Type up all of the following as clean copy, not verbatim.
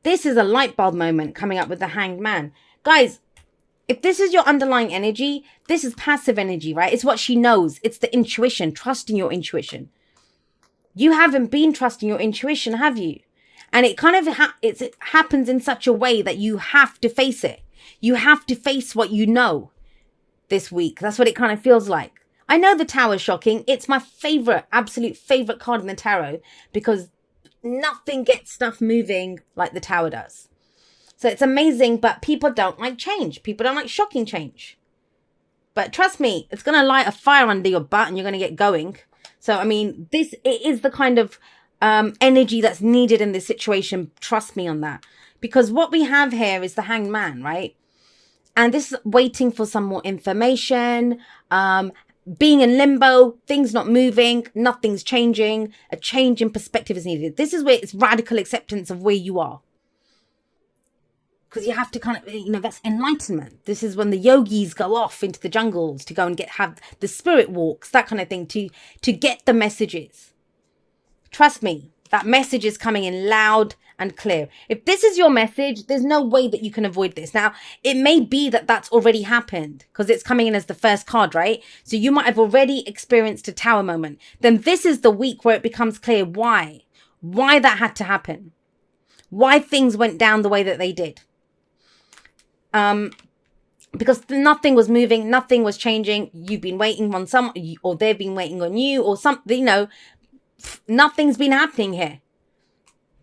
This is a light bulb moment coming up with the Hanged Man. Guys, if this is your underlying energy, this is passive energy, right? It's what she knows. It's the intuition, trusting your intuition. You haven't been trusting your intuition, have you? And it kind of it happens in such a way that you have to face it. You have to face what you know this week. That's what it kind of feels like. I know the Tower's shocking. It's my favorite, absolute favorite card in the tarot because nothing gets stuff moving like the Tower does. So it's amazing, but people don't like change. People don't like shocking change. But trust me, it's going to light a fire under your butt and you're going to get going. So, I mean, it is the kind of energy that's needed in this situation. Trust me on that. Because what we have here is the Hanged Man, right? And this is waiting for some more information, being in limbo, things not moving, nothing's changing, a change in perspective is needed. This is where it's radical acceptance of where you are. Because you have to kind of, that's enlightenment. This is when the yogis go off into the jungles to go and have the spirit walks, that kind of thing, to get the messages. Trust me, that message is coming in loud and clear. If this is your message, there's no way that you can avoid this. Now, it may be that that's already happened because it's coming in as the first card, right? So you might have already experienced a Tower moment. Then this is the week where it becomes clear why that had to happen, why things went down the way that they did. Because nothing was moving, nothing was changing. You've been waiting on or they've been waiting on you or something, nothing's been happening here.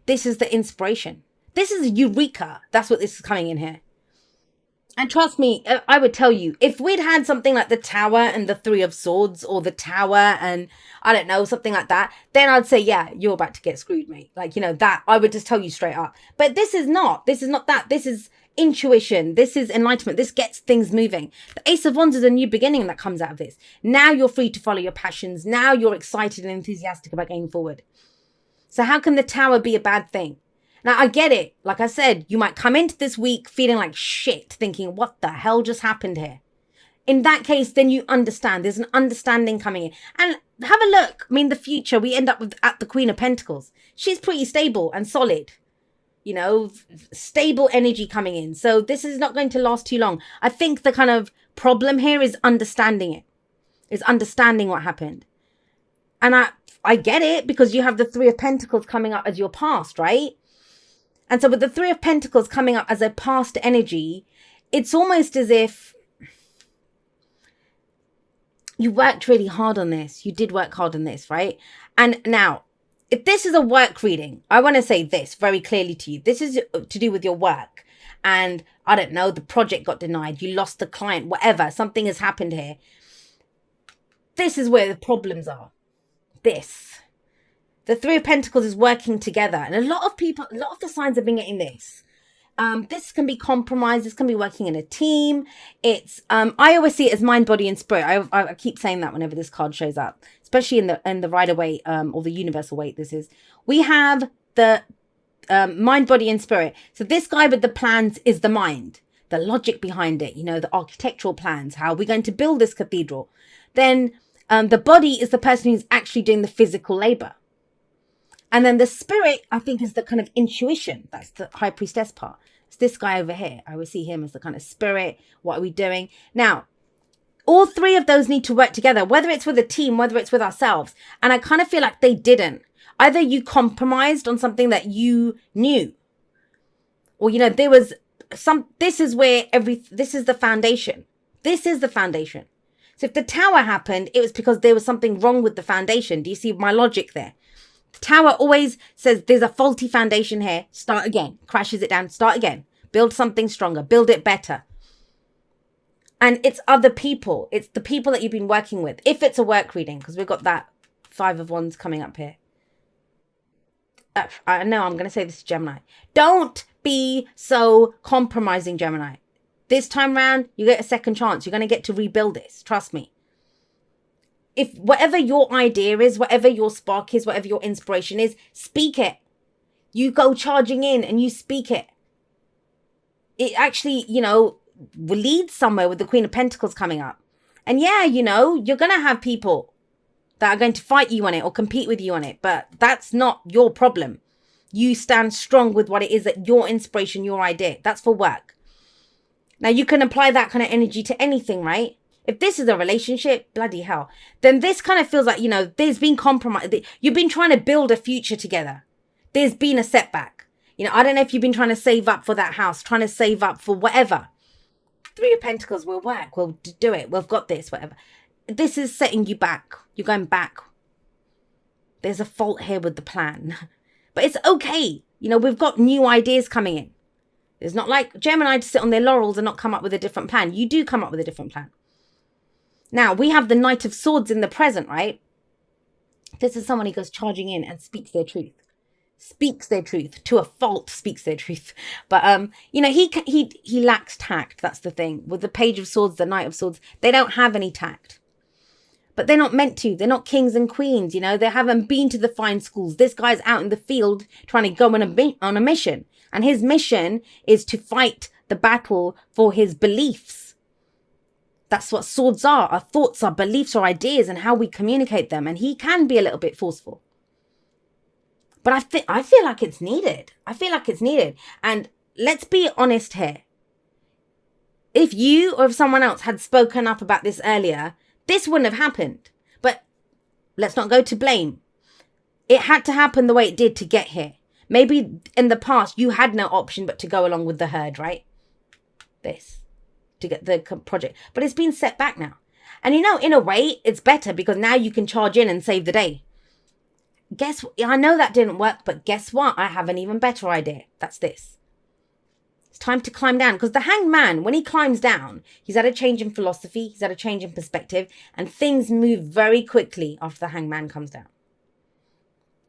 This is the inspiration. This is eureka. That's what this is coming in here. And trust me, I would tell you, if we'd had something like the Tower and the Three of Swords or the Tower and I don't know, something like that, then I'd say, yeah, you're about to get screwed, mate. That I would just tell you straight up. But this is not that. This is intuition. This is enlightenment. This gets things moving. The Ace of Wands is a new beginning that comes out of this. Now you're free to follow your passions. Now you're excited and enthusiastic about going forward. So how can the Tower be a bad thing? Now, I get it. Like I said, you might come into this week feeling like shit, thinking, what the hell just happened here? In that case, then you understand. There's an understanding coming in. And have a look. I mean, the future, we end up at the Queen of Pentacles. She's pretty stable and solid. Stable energy coming in. So this is not going to last too long. I think the kind of problem here is understanding it. Is understanding what happened. And I get it because you have the Three of Pentacles coming up as your past, right? And so with the Three of Pentacles coming up as a past energy, it's almost as if you worked really hard on this. You did work hard on this, right? And now, if this is a work reading, I want to say this very clearly to you. This is to do with your work. And I don't know, the project got denied. You lost the client, whatever. Something has happened here. This is where the problems are. The Three of Pentacles is working together. And a lot of the signs have been getting this. This can be compromised. This can be working in a team. It's, I always see it as mind, body, and spirit. I keep saying that whenever this card shows up, especially in the Rider-Waite, or the Universal Weight. We have the, mind, body, and spirit. So this guy with the plans is the mind, the logic behind it, the architectural plans, how we're going to build this cathedral. Then, the body is the person who's actually doing the physical labor. And then the spirit, I think, is the kind of intuition. That's the High Priestess part. It's this guy over here. I would see him as the kind of spirit. What are we doing? Now, all three of those need to work together, whether it's with a team, whether it's with ourselves. And I kind of feel like they didn't. Either you compromised on something that you knew. Or, there was this is where this is the foundation. This is the foundation. So if the Tower happened, it was because there was something wrong with the foundation. Do you see my logic there? The Tower always says there's a faulty foundation here. Start again. Crashes it down. Start again. Build something stronger. Build it better. And it's other people. It's the people that you've been working with. If it's a work reading, because we've got that Five of Wands coming up here. I know I'm going to say this to Gemini. Don't be so compromising, Gemini. This time round, you get a second chance. You're going to get to rebuild this. Trust me. If whatever your idea is, whatever your spark is, whatever your inspiration is, speak it. You go charging in and you speak it. It actually, will lead somewhere with the Queen of Pentacles coming up. And yeah, you're going to have people that are going to fight you on it or compete with you on it. But that's not your problem. You stand strong with what it is that your inspiration, your idea. That's for work. Now you can apply that kind of energy to anything, right? If this is a relationship, bloody hell, then this kind of feels like, there's been compromise. You've been trying to build a future together. There's been a setback. I don't know if you've been trying to save up for that house, trying to save up for whatever. Three of Pentacles will work. We'll do it. We've got this, whatever. This is setting you back. You're going back. There's a fault here with the plan. But it's okay. We've got new ideas coming in. It's not like Gemini to sit on their laurels and not come up with a different plan. You do come up with a different plan. Now, we have the Knight of Swords in the present, right? This is someone who goes charging in and speaks their truth. Speaks their truth. To a fault, speaks their truth. But, he lacks tact. That's the thing. With the Page of Swords, the Knight of Swords, they don't have any tact. But they're not meant to. They're not kings and queens, They haven't been to the fine schools. This guy's out in the field trying to go on a mission. And his mission is to fight the battle for his beliefs. That's what swords are. Our thoughts, our beliefs, our ideas, and how we communicate them. And he can be a little bit forceful. But I feel like it's needed. I feel like it's needed. And let's be honest here. If you or if someone else had spoken up about this earlier, this wouldn't have happened. But let's not go to blame. It had to happen the way it did to get here. Maybe in the past, you had no option but to go along with the herd, right? This. To get the project. But it's been set back now. And in a way, it's better because now you can charge in and save the day. I know that didn't work, but guess what? I have an even better idea. That's this. It's time to climb down. Because the Hanged Man, when he climbs down, he's had a change in philosophy, he's had a change in perspective, and things move very quickly after the Hanged Man comes down.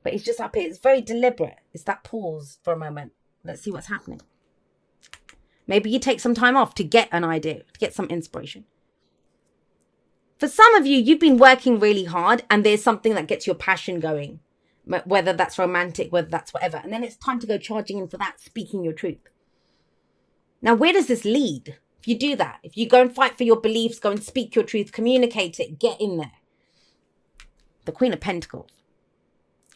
But he's just up here. It's very deliberate. It's that pause for a moment. Let's see what's happening. Maybe you take some time off to get an idea, to get some inspiration. For some of you, you've been working really hard and there's something that gets your passion going, whether that's romantic, whether that's whatever. And then it's time to go charging in for that, speaking your truth. Now, where does this lead? If you do that, if you go and fight for your beliefs, go and speak your truth, communicate it, get in there. The Queen of Pentacles.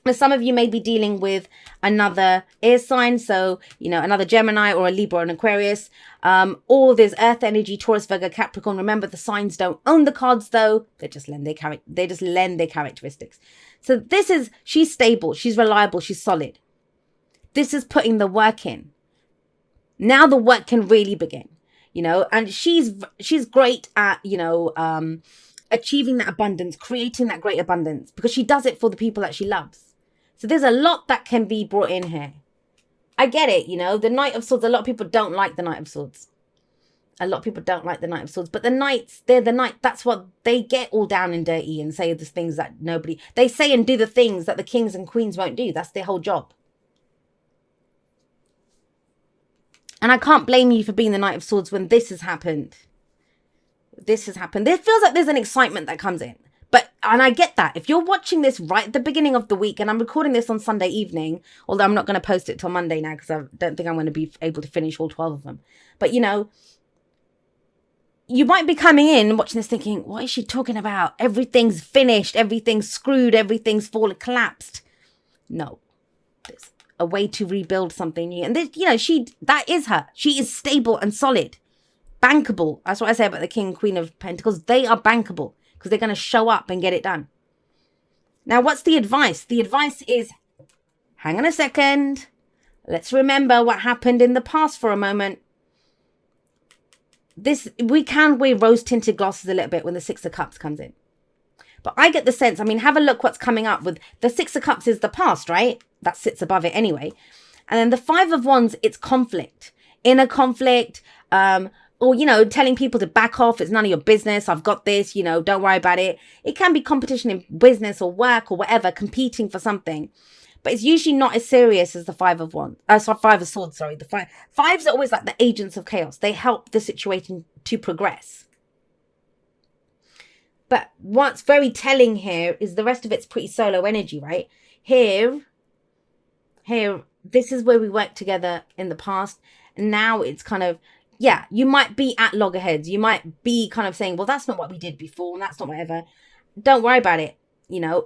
Now, some of you may be dealing with another air sign, so, another Gemini or a Libra or an Aquarius. Or there's Earth energy, Taurus, Virgo, Capricorn. Remember, the signs don't own the cards, though. They just lend their characteristics. So she's stable, she's reliable, she's solid. This is putting the work in. Now the work can really begin, and she's great at, achieving that abundance, creating that great abundance, because she does it for the people that she loves. So there's a lot that can be brought in here. I get it, the Knight of Swords, a lot of people don't like the Knight of Swords. A lot of people don't like the Knight of Swords. But the Knights, they're the Knight. That's what they get all down and dirty and say the things that they say and do the things that the kings and queens won't do. That's their whole job. And I can't blame you for being the Knight of Swords when this has happened. This has happened. There feels like there's an excitement that comes in. And I get that. If you're watching this right at the beginning of the week, and I'm recording this on Sunday evening, although I'm not going to post it till Monday now because I don't think I'm going to be able to finish all 12 of them. But, you might be coming in watching this thinking, what is she talking about? Everything's finished. Everything's screwed. Everything's collapsed. No. There's a way to rebuild something new. And, that is her. She is stable and solid. Bankable. That's what I say about the King and Queen of Pentacles. They are bankable. Because they're going to show up and get it done. Now, what's the advice? The advice is, hang on a second. Let's remember what happened in the past for a moment. We can wear rose-tinted glasses a little bit when the Six of Cups comes in. But I get the sense, have a look what's coming up with the Six of Cups is the past, right? That sits above it anyway. And then the Five of Wands, it's conflict. Inner conflict, or, telling people to back off. It's none of your business. I've got this, don't worry about it. It can be competition in business or work or whatever, competing for something. But it's usually not as serious as the Five of Swords, sorry. The fives are always like the agents of chaos. They help the situation to progress. But what's very telling here is the rest of it's pretty solo energy, right? Here, this is where we worked together in the past. And now it's kind of, yeah, you might be at loggerheads. You might be kind of saying, well, that's not what we did before. And that's not whatever. Don't worry about it.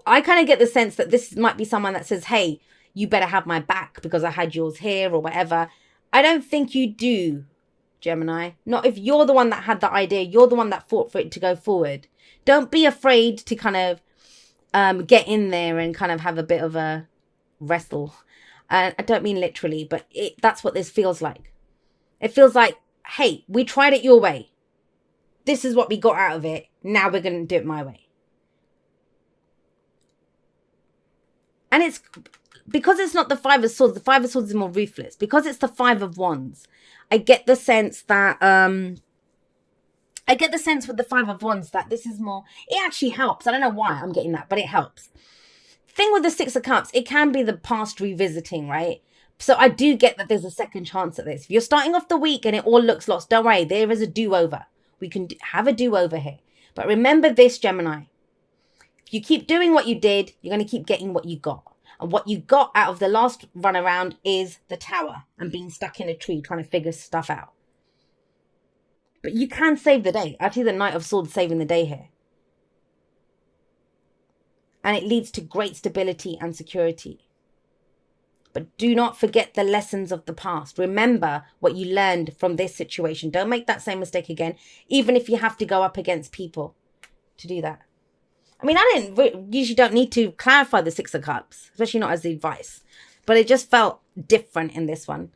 I kind of get the sense that this might be someone that says, hey, you better have my back because I had yours here or whatever. I don't think you do, Gemini. Not if you're the one that had the idea. You're the one that fought for it to go forward. Don't be afraid to kind of get in there and kind of have a bit of a wrestle. I don't mean literally, but that's what this feels like. It feels like, hey, we tried it your way. This is what we got out of it. Now we're going to do it my way. And it's because it's not the Five of Swords. The Five of Swords is more ruthless. Because it's the Five of Wands, I get the sense that with the Five of Wands that this is more, it actually helps. I don't know why I'm getting that, but it helps. Thing with the Six of Cups, it can be the past revisiting, right? So I do get that there's a second chance at this. If you're starting off the week and it all looks lost, don't worry, there is a do-over. We can have a do-over here. But remember this, Gemini. If you keep doing what you did, you're going to keep getting what you got. And what you got out of the last run around is the Tower and being stuck in a tree trying to figure stuff out. But you can save the day. I see the Knight of Swords saving the day here. And it leads to great stability and security. But do not forget the lessons of the past. Remember what you learned from this situation. Don't make that same mistake again, even if you have to go up against people to do that. I mean, I usually don't need to clarify the Six of Cups, especially not as the advice. But it just felt different in this one.